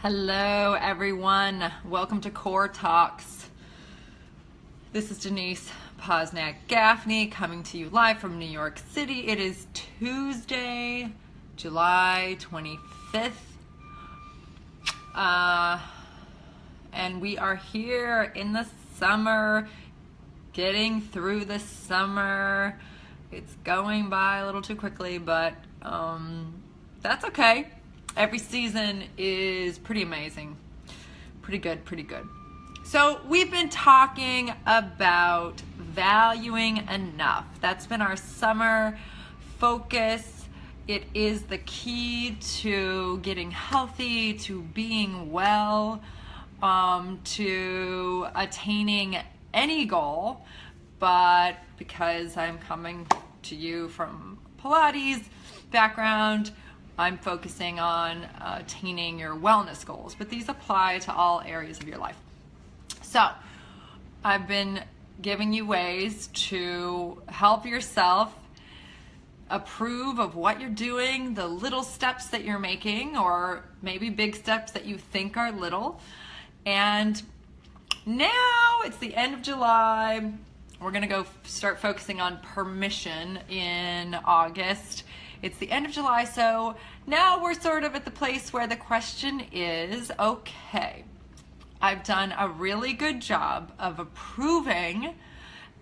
Hello everyone, welcome to Core Talks. This is Denise Posnack-Gaffney coming to you live from New York City. It is Tuesday, July 25th. And we are here in the summer, getting through the summer. It's going by a little too quickly, but that's okay. Every season is pretty amazing. Pretty good. So we've been talking about valuing enough. That's been our summer focus. It is the key to getting healthy, to being well, to attaining any goal. But because I'm coming to you from Pilates background, I'm focusing on attaining your wellness goals, but these apply to all areas of your life. So I've been giving you ways to help yourself approve of what you're doing, the little steps that you're making, or maybe big steps that you think are little. And now it's the end of July. We're gonna go start focusing on permission in August. It's the end of July, so now we're sort of at the place where the question is, okay, I've done a really good job of approving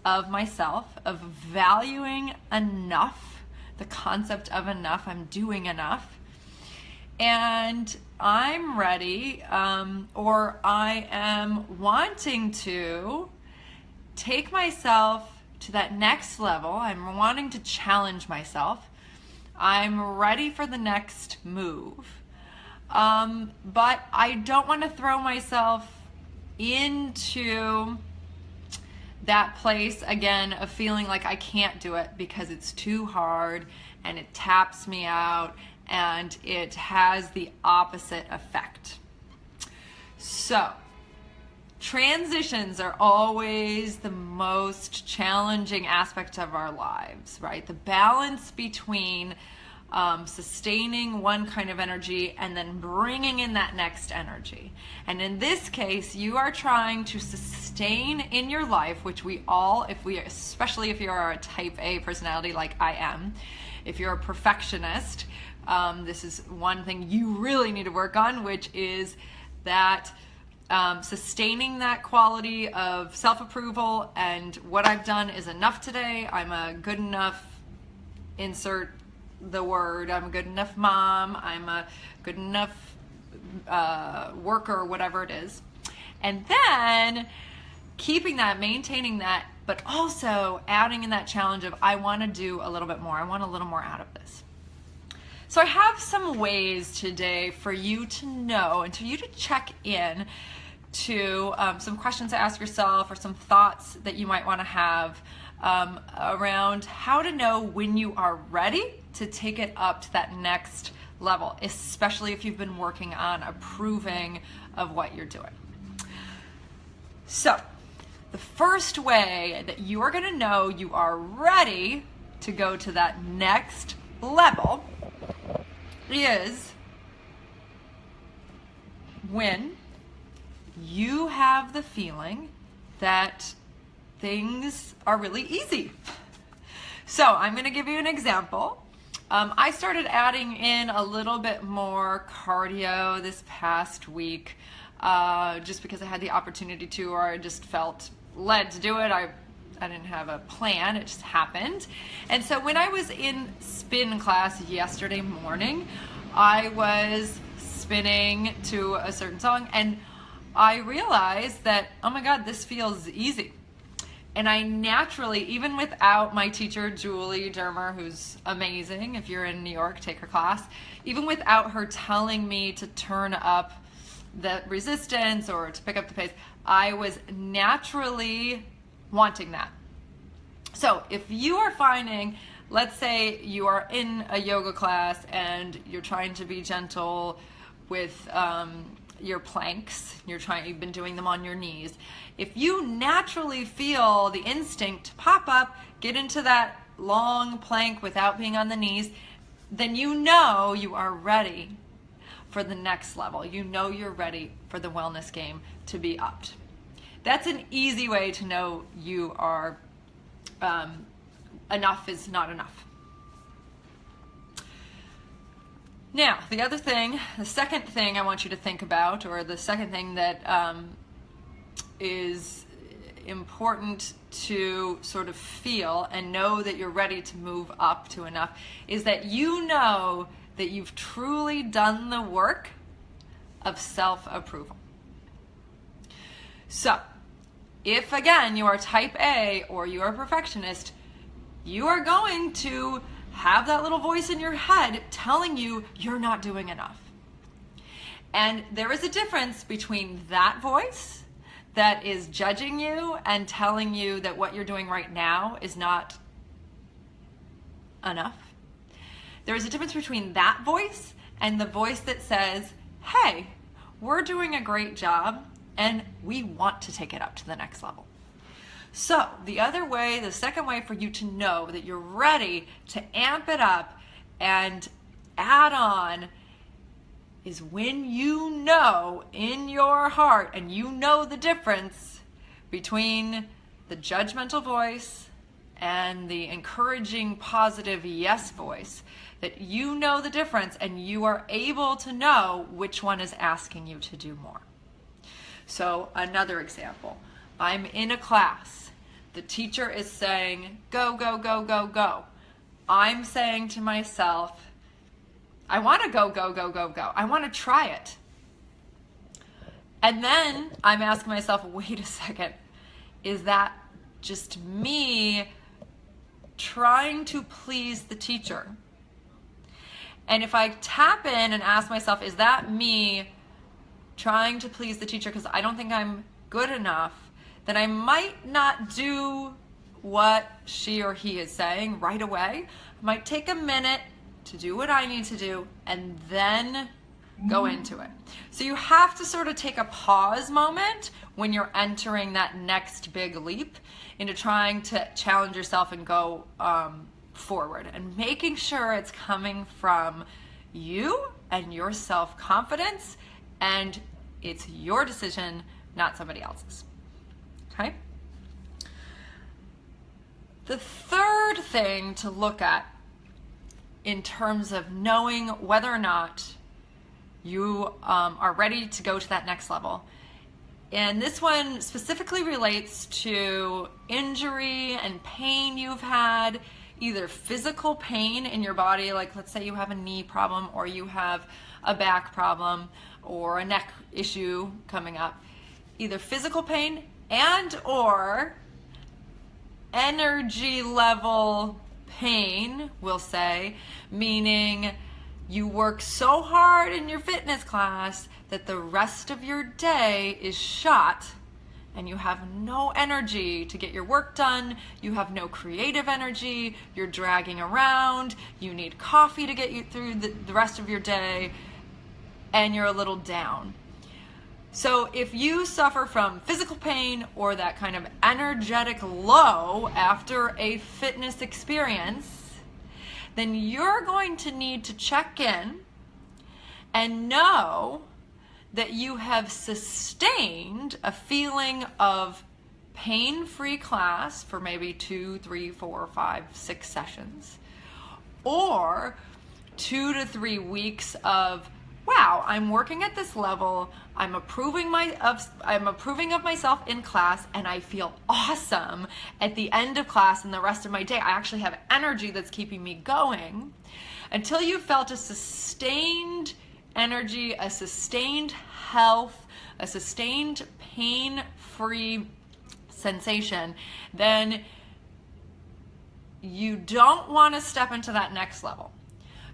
of myself, of valuing enough, the concept of enough, I'm doing enough, and I'm ready, or I am wanting to take myself to that next level. I'm wanting to challenge myself. I'm ready for the next move, but I don't want to throw myself into that place again of feeling like I can't do it because it's too hard and it taps me out and it has the opposite effect. So transitions are always the most challenging aspect of our lives, right? The balance between sustaining one kind of energy and then bringing in that next energy. And in this case, you are trying to sustain in your life, which we all, especially if you're a type A personality like I am, if you're a perfectionist, this is one thing you really need to work on, which is that sustaining that quality of self-approval and what I've done is enough today. I'm a good enough, insert the word, I'm a good enough mom, I'm a good enough worker, whatever it is. And then keeping that, maintaining that, but also adding in that challenge of I want to do a little bit more. I want a little more out of this. So I have some ways today for you to know and for you to check in to some questions to ask yourself or some thoughts that you might want to have around how to know when you are ready to take it up to that next level, especially if you've been working on approving of what you're doing. So the first way that you are going to know you are ready to go to that next level is when you have the feeling that things are really easy. So I'm going to give you an example. I started adding in a little bit more cardio this past week just because I had the opportunity to, or I just felt led to do it. I didn't have a plan, it just happened. And so when I was in spin class yesterday morning, I was spinning to a certain song and I realized that, oh my God, this feels easy. And I naturally, even without my teacher, Julie Dermer, who's amazing, if you're in New York, take her class, even without her telling me to turn up the resistance or to pick up the pace, I was naturally wanting that. So if you are finding, let's say you are in a yoga class and you're trying to be gentle with your planks, you've been doing them on your knees. If you naturally feel the instinct to pop up, get into that long plank without being on the knees, then you know you are ready. for the next level. You know you're ready for the wellness game to be upped. That's an easy way to know you are enough is not enough. Now, the second thing I want you to think about, or the second thing that is important to sort of feel and know that you're ready to move up to enough, is that you know that you've truly done the work of self-approval. So, if again you are type A or you are a perfectionist, you are going to have that little voice in your head telling you you're not doing enough. And there is a difference between that voice that is judging you and telling you that what you're doing right now is not enough. There is a difference between that voice and the voice that says, hey, we're doing a great job and we want to take it up to the next level. So the second way for you to know that you're ready to amp it up and add on is when you know in your heart, and you know the difference between the judgmental voice and the encouraging, positive yes voice, that you know the difference and you are able to know which one is asking you to do more. So another example, I'm in a class. The teacher is saying, go, go, go, go, go. I'm saying to myself, I want to go, go, go, go, go. I want to try it. And then I'm asking myself, wait a second, is that just me trying to please the teacher? And if I tap in and ask myself, is that me trying to please the teacher because I don't think I'm good enough, then I might not do what she or he is saying right away. I might take a minute to do what I need to do and then go into it. So you have to sort of take a pause moment when you're entering that next big leap into trying to challenge yourself and go forward, and making sure it's coming from you and your self-confidence, and it's your decision, not somebody else's. Okay? The third thing to look at in terms of knowing whether or not you are ready to go to that next level, and this one specifically relates to injury and pain you've had, either physical pain in your body, like let's say you have a knee problem or you have a back problem or a neck issue coming up, either physical pain and or energy level pain, we'll say, meaning you work so hard in your fitness class that the rest of your day is shot and you have no energy to get your work done, you have no creative energy, you're dragging around, you need coffee to get you through the rest of your day, and you're a little down. So if you suffer from physical pain or that kind of energetic low after a fitness experience, then you're going to need to check in and know that you have sustained a feeling of pain-free class for maybe 2, 3, 4, 5, 6 sessions, or 2 to 3 weeks of, wow, I'm working at this level, I'm approving of myself in class, and I feel awesome at the end of class and the rest of my day. I actually have energy that's keeping me going, until you felt a sustained energy, a sustained health, a sustained pain-free sensation. Then you don't want to step into that next level.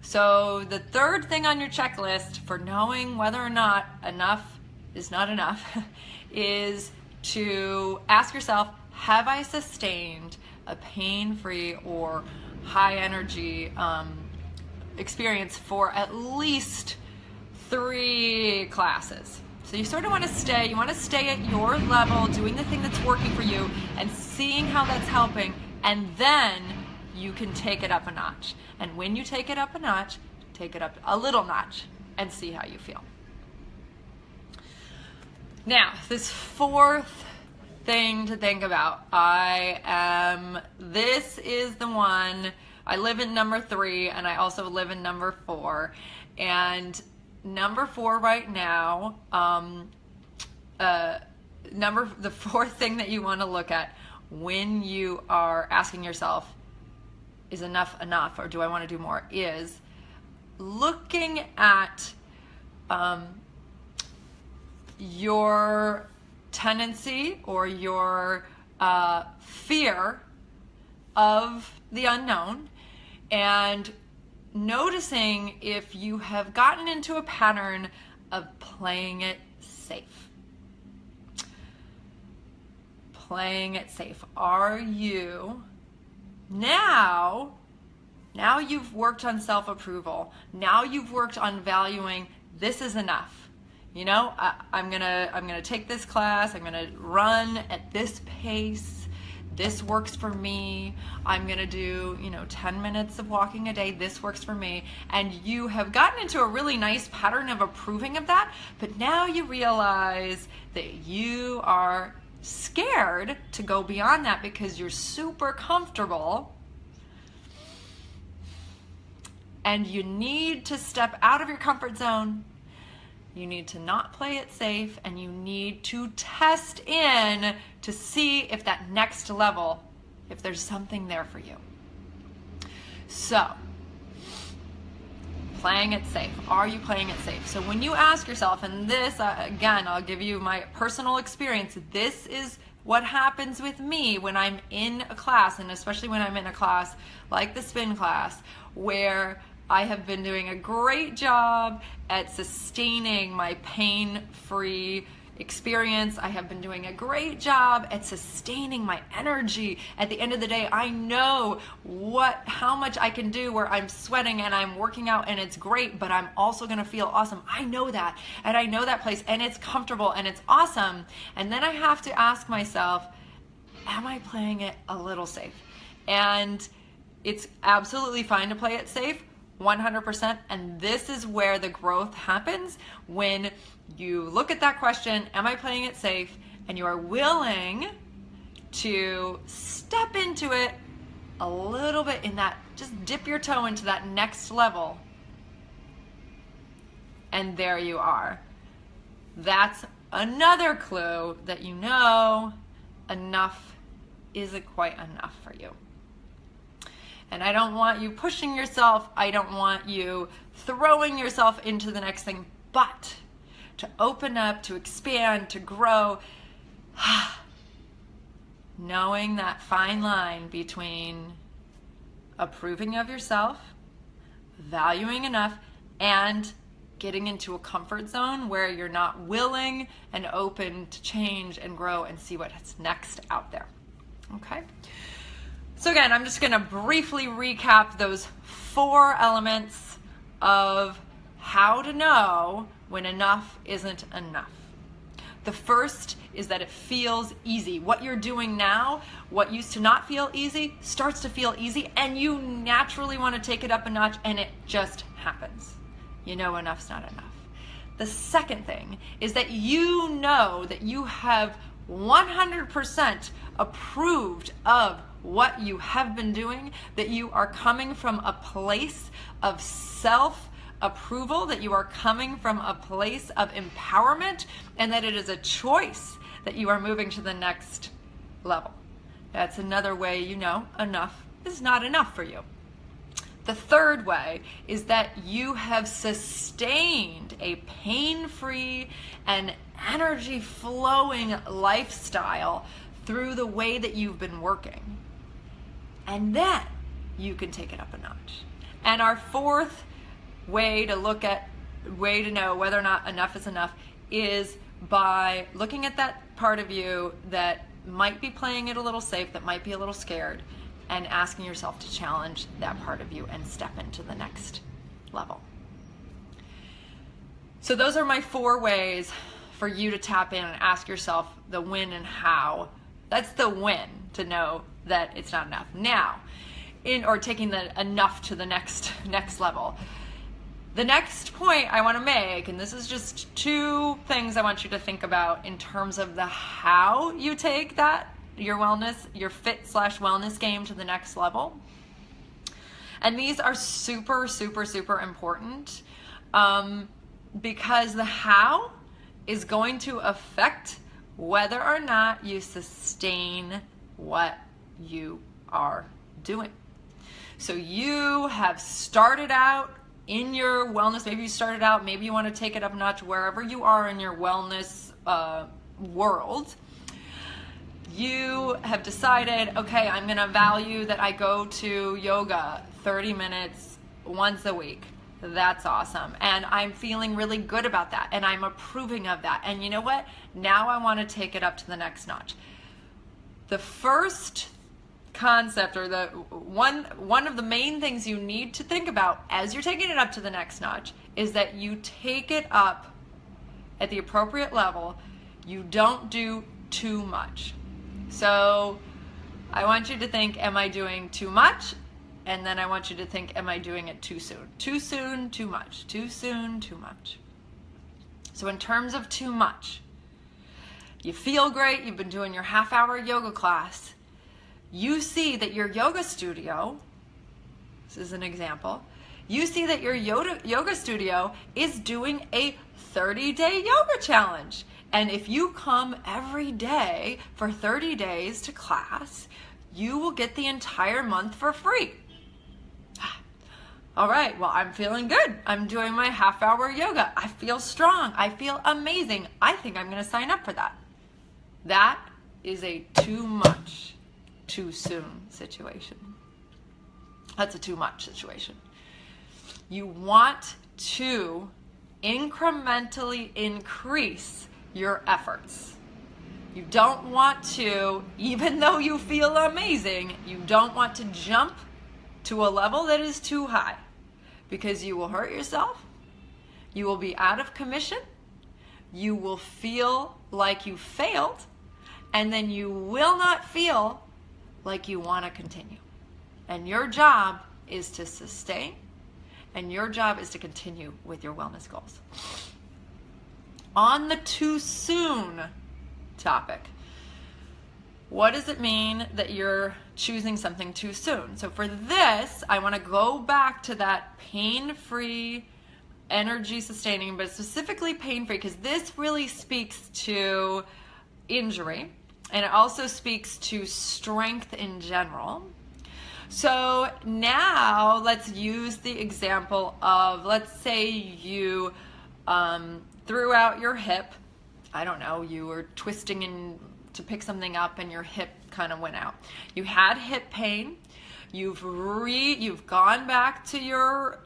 So the third thing on your checklist for knowing whether or not enough is not enough is to ask yourself, have I sustained a pain-free or high energy experience for at least 3 classes? So you sort of want to stay at your level, doing the thing that's working for you and seeing how that's helping, and then you can take it up a notch. And when you take it up a notch, take it up a little notch, and see how you feel. Now, this fourth thing to think about, this is the one, I live in number 3 and I also live in number 4. And number 4 right now, the fourth thing that you want to look at when you are asking yourself, is enough enough, or do I want to do more, is looking at your tendency or your fear of the unknown, and noticing if you have gotten into a pattern of playing it safe. Playing it safe. Are you now you've worked on self-approval. Now you've worked on valuing, this is enough. You know, I'm gonna take this class, I'm gonna run at this pace, this works for me, I'm gonna do, 10 minutes of walking a day, this works for me, and you have gotten into a really nice pattern of approving of that, but now you realize that you are scared to go beyond that because you're super comfortable, and you need to step out of your comfort zone. You need to not play it safe, and you need to test in to see if that next level, if there's something there for you. So, playing it safe. Are you playing it safe? So when you ask yourself, and this, again, I'll give you my personal experience, this is what happens with me when I'm in a class, and especially when I'm in a class like the spin class, where I have been doing a great job at sustaining my pain-free experience. I have been doing a great job at sustaining my energy. At the end of the day, I know how much I can do where I'm sweating and I'm working out and it's great, but I'm also gonna feel awesome. I know that, and I know that place, and it's comfortable and it's awesome. And then I have to ask myself, am I playing it a little safe? And it's absolutely fine to play it safe, 100%, and this is where the growth happens, when you look at that question, am I playing it safe, and you are willing to step into it a little bit in that, just dip your toe into that next level, and there you are. That's another clue that you know enough isn't quite enough for you. And I don't want you pushing yourself, I don't want you throwing yourself into the next thing, but to open up, to expand, to grow, knowing that fine line between approving of yourself, valuing enough, and getting into a comfort zone where you're not willing and open to change and grow and see what's next out there. Okay? So again, I'm just going to briefly recap those 4 elements of how to know when enough isn't enough. The first is that it feels easy. What you're doing now, what used to not feel easy, starts to feel easy, and you naturally want to take it up a notch, and it just happens. You know enough's not enough. The second thing is that you know that you have 100% approved of what you have been doing, that you are coming from a place of self-approval, that you are coming from a place of empowerment, and that it is a choice that you are moving to the next level. That's another way you know enough is not enough for you. The third way is that you have sustained a pain-free and energy-flowing lifestyle through the way that you've been working. And then you can take it up a notch. And our fourth way to know whether or not enough is enough is by looking at that part of you that might be playing it a little safe, that might be a little scared, and asking yourself to challenge that part of you and step into the next level. So those are my 4 ways for you to tap in and ask yourself the when and how. That's the when, to know that it's not enough. Now, or taking the enough to the next level. The next point I want to make, and this is just 2 things I want you to think about in terms of the how you take that, your wellness, your fit/wellness game to the next level. And these are super, super, super important because the how is going to affect whether or not you sustain what you are doing. So you have started out in your wellness, maybe you started out, maybe you want to take it up a notch wherever you are in your wellness world. You have decided, okay, I'm going to value that I go to yoga 30 minutes once a week. That's awesome. And I'm feeling really good about that. And I'm approving of that. And you know what? Now I want to take it up to the next notch. The first concept, or the one of the main things you need to think about as you're taking it up to the next notch, is that you take it up at the appropriate level. You don't do too much. So I want you to think, am I doing too much? And then I want you to think, am I doing it too soon? Too soon, too much. Too soon, too much. So in terms of too much, you feel great, you've been doing your half-hour yoga class. You see that your yoga studio, this is an example, you see that your yoga studio is doing a 30-day yoga challenge. And if you come every day for 30 days to class, you will get the entire month for free. All right, well, I'm feeling good. I'm doing my half-hour yoga. I feel strong. I feel amazing. I think I'm going to sign up for that. That is a too much, too soon situation. That's a too much situation. You want to incrementally increase your efforts. You don't want to, even though you feel amazing, you don't want to jump to a level that is too high, because you will hurt yourself, you will be out of commission, you will feel like you failed, and then you will not feel like you want to continue. And your job is to sustain, and your job is to continue with your wellness goals. On the too soon topic, what does it mean that you're choosing something too soon? So for this, I want to go back to that pain-free, energy sustaining, but specifically pain-free, because this really speaks to injury, and it also speaks to strength in general. So now let's use the example of, let's say you threw out your hip. I don't know, you were twisting in to pick something up and your hip kind of went out. You had hip pain. You've gone back to your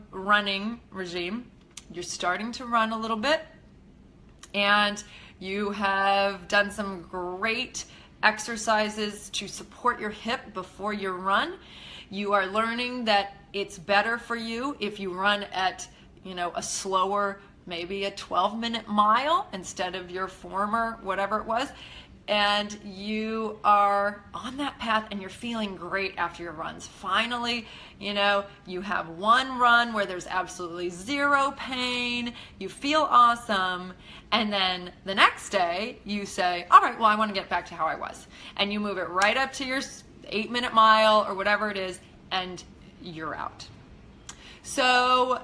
running regime. You're starting to run a little bit, and you have done some great exercises to support your hip before your run. You are learning that it's better for you if you run at, a slower, maybe a 12-minute mile instead of your former whatever it was. And you are on that path and you're feeling great after your runs. Finally, you have one run where there's absolutely zero pain. You feel awesome. And then the next day you say, all right, well, I want to get back to how I was. And you move it right up to your 8-minute mile or whatever it is, and you're out. So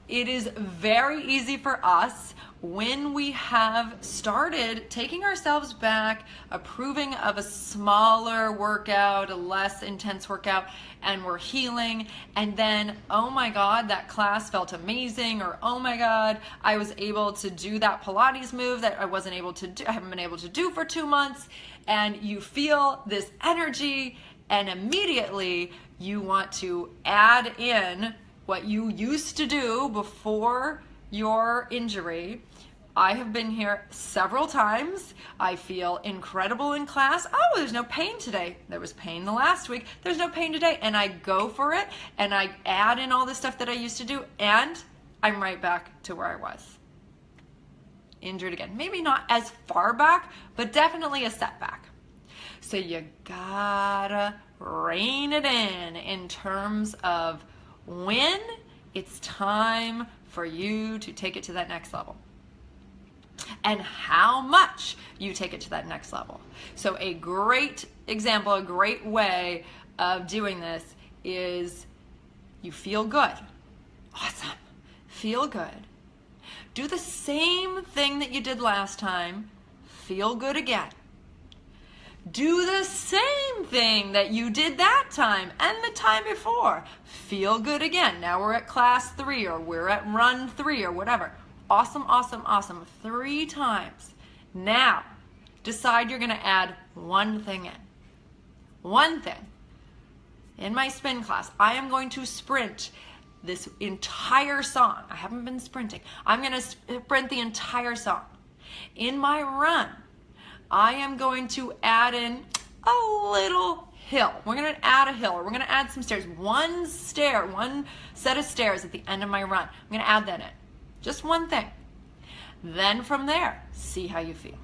it is very easy for us when we have started taking ourselves back, approving of a smaller workout, a less intense workout, and we're healing, and then, oh my God, that class felt amazing, or oh my God, I was able to do that Pilates move that I haven't been able to do for 2 months, and you feel this energy, and immediately you want to add in what you used to do before your injury. I have been here several times. I feel incredible in class. Oh, there's no pain today. There was pain the last week. There's no pain today. And I go for it and I add in all the stuff that I used to do, and I'm right back to where I was. Injured again. Maybe not as far back, but definitely a setback. So you gotta rein it in terms of when It's time for you to take it to that next level. And how much you take it to that next level. So a great example, a great way of doing this is you feel good. Awesome. Feel good. Do the same thing that you did last time. Feel good again. Do the same thing that you did that time and the time before. Feel good again. Now we're at class 3 or we're at run 3 or whatever. Awesome, awesome, awesome. 3 times. Now, decide you're going to add one thing in. One thing. In my spin class, I am going to sprint this entire song. I haven't been sprinting. I'm going to sprint the entire song. In my run, I am going to add in a little hill. We're going to add a hill, or we're going to add some stairs. One set of stairs at the end of my run. I'm going to add that in. Just one thing. Then from there, see how you feel.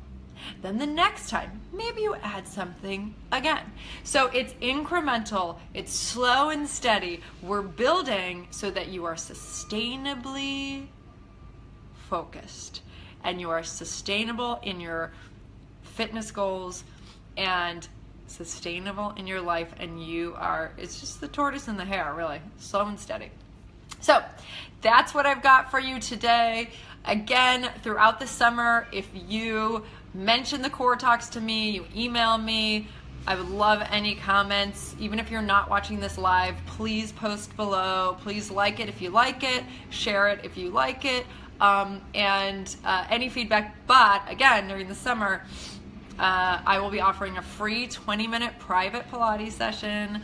Then the next time, maybe you add something again. So it's incremental, it's slow and steady. We're building so that you are sustainably focused and you are sustainable in your fitness goals and sustainable in your life, and it's just the tortoise and the hare, really, slow and steady. So that's what I've got for you today. Again, throughout the summer, if you mention the Core Talks to me, you email me, I would love any comments. Even if you're not watching this live, please post below. Please like it if you like it, share it if you like it, and any feedback. But again, during the summer, I will be offering a free 20-minute private Pilates session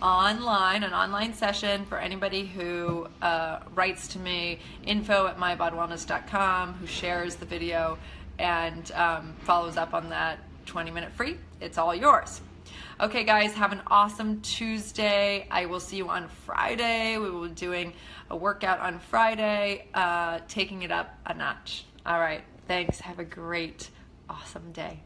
online, an online session for anybody who writes to me, info@mybodwellness.com, who shares the video and follows up on that 20-minute free. It's all yours. Okay, guys, have an awesome Tuesday. I will see you on Friday. We will be doing a workout on Friday, taking it up a notch. All right, thanks. Have a great, awesome day.